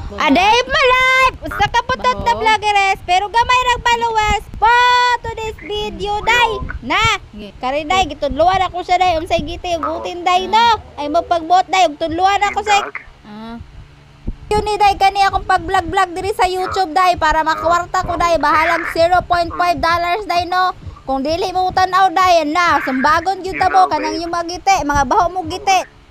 Aday malay! Usa ka putot na vloggeres, pero gamay rag followers po to this video, day. Na, kari day, gitudluan ako sa day, unsay giti, ugutin day, no? Ay magpagbot day, ugtudluan ako sa... Yun ni day, kani akong pag-vlog diri sa YouTube, day, para makawarta ko, day, bahalang $0.5 day, no? Kung dili mo tanaw, day, na, sumbagon yun tabo, kanang yung magiti, mga baho mo giti.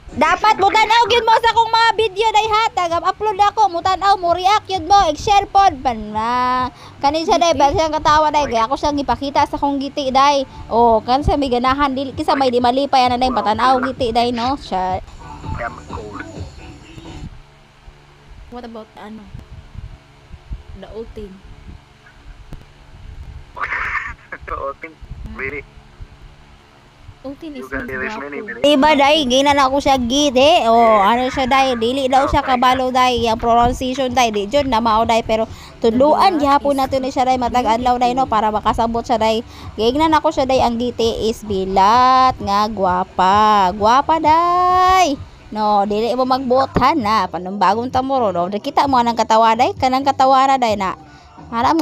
Dapat mo tanaw gyud mo sa akong mga video day ha, tagap-upload ako, mo tanaw mo react yun mo, i-share pod ban na. Kanin siya day, ba siyang katawa day, kaya ako siyang ipakita sa akong giti day. Oh, kan sa may ganahan dili kisa may di malipay ana day patanaw giti day no. Siya. What about the old team? The old team? Really? Old team is Iba day, gina na ako siya giti. Oh, ano siya day, dili daw siya kabalo day, yung pronunciation day, di jud na mao day, pero tudluan gihapon nato ni siya day matag adlaw day no para makasabot siya day. Gignan ako siya day, ang giti is bilat nga gwapa. Gwapa day. No, dili mo magbuothan na panumbagong tamuro no. Kita mo anang katawa day, kanang katawa na day na. Para